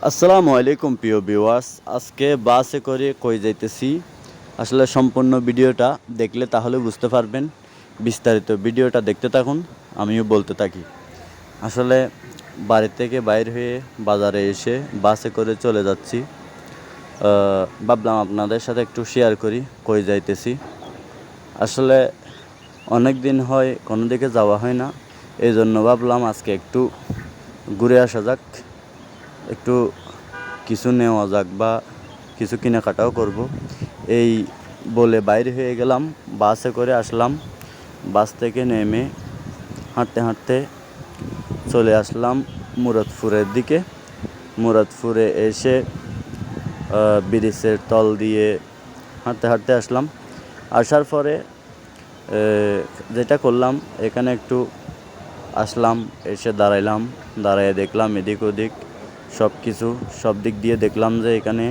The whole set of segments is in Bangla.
আসসালামু আলাইকুম প্রিয় ভিউয়ার্স। আজকে বাসে করে কই যাইতেছি, আসলে সম্পূর্ণ ভিডিওটা দেখলে তাহলে বুঝতে পারবেন। বিস্তারিত ভিডিওটা দেখতে থাকুন, আমিও বলতে থাকি। আসলে বাড়ি থেকে বাইর হয়ে বাজারে এসে বাসে করে চলে যাচ্ছি। ভাবলাম আপনাদের সাথে একটু শেয়ার করি কই যাইতেছি। আসলে অনেক দিন হয় কোনো দিকে যাওয়া হয় না, এই জন্য ভাবলাম আজকে একটু ঘুরে আসা যাক, একটু কিছু নেওয়া যাক বা কিছু কেনাকাটাও করব, এই বলে বাইরে হয়ে গেলাম। বাসে করে আসলাম, বাস থেকে নেমে হাঁটতে হাঁটতে চলে আসলাম মুরাদপুরের দিকে। মুরাদপুরে এসে ব্রিজের তল দিয়ে হাঁটতে হাঁটতে আসলাম। আসার পরে যেটা করলাম, এখানে একটু আসলাম, এসে দাঁড়াইলাম, দাঁড়াইয়ে দেখলাম এদিক ওদিক সব দিক দিয়ে দেখলাম যে এখানে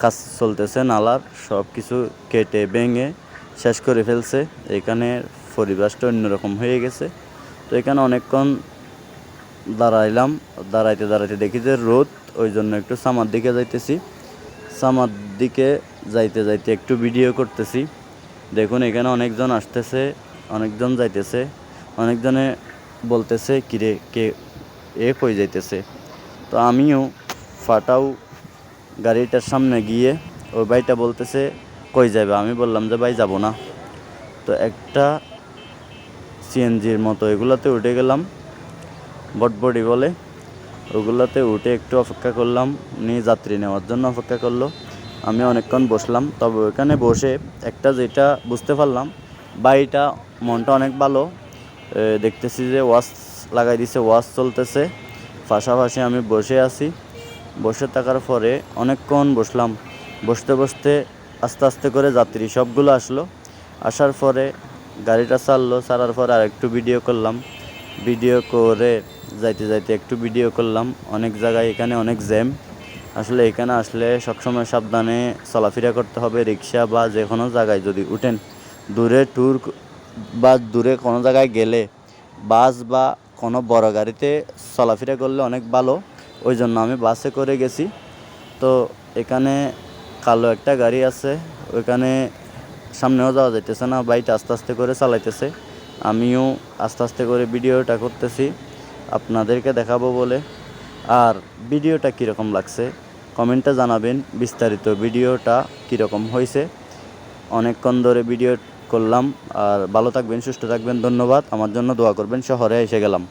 কাজ চলতেছে, নালার সব কিছু কেটে ভেঙে শেষ করে ফেলছে। এখানে পরিবেশটা অন্যরকম হয়ে গেছে। তো এখানে অনেকক্ষণ দাঁড়াইলাম, দাঁড়াইতে দাঁড়াইতে দেখি যে রোদ, ওই জন্য একটু সামার দিকে যাইতেছি। সামার দিকে যাইতে যাইতে একটু ভিডিও করতেছি। দেখুন এখানে অনেকজন আসতেছে, অনেকজন যাইতেছে, অনেকজনে বলতেছে কিরে কে কই যাইতেছে। তো আমিও ফাটাও গাড়িটার সামনে গিয়ে ওই ভাইটা বলতেছে কই যাবে, আমি বললাম যে ভাই যাব না। তো একটা সিএনজির মতো এগুলাতে উঠে গেলাম, বটবডি বলে, ওগুলাতে উঠে একটু অপেক্ষা করলাম, উনি যাত্রী নেওয়ার জন্য অপেক্ষা করলো। আমি অনেকক্ষণ বসলাম। তবে ওখানে বসে একটা যেটা বুঝতে পারলাম, ভাইটা মনটা অনেক ভালো। দেখতেছি যে ওয়াচ লাগাই দিছে, ওয়াচ চলতেছে, পাশাপাশি আমি বসে আছি। বসে থাকার পরে অনেকক্ষণ বসলাম, বসতে বসতে আস্তে আস্তে করে যাত্রী সবগুলো আসলো। আসার পরে গাড়িটা ছাড়ার পরে আর একটু ভিডিও করলাম। ভিডিও করে যাইতে যাইতে একটু ভিডিও করলাম। অনেক জায়গায় এখানে অনেক জ্যাম। আসলে এখানে আসলে সবসময় সাবধানে চলাফেরা করতে হবে। রিক্সা বা যে কোনো জায়গায় যদি উঠেন, দূরে ট্যুর বা দূরে কোনো জায়গায় গেলে বাস বা কোনো বড় গাড়িতে চলাফেরা করলে অনেক ভালো। ওই জন্য আমি বাসে করে গেছি। তো এখানে কালো একটা গাড়ি আছে, ওইখানে সামনেও যাওয়া যাইতেছে না, বাইকটা আস্তে আস্তে করে চালাইতেছে। আমিও আস্তে আস্তে করে ভিডিওটা করতেছি আপনাদেরকে দেখাবো বলে। আর ভিডিওটা কীরকম লাগছে কমেন্টে জানাবেন, বিস্তারিত ভিডিওটা কীরকম হয়েছে। অনেকক্ষণ ধরে ভিডিও করলাম। আর ভালো থাকবেন, সুস্থ থাকবেন, ধন্যবাদ। আমার জন্য দোয়া করবেন। শহরে এসে গেলাম।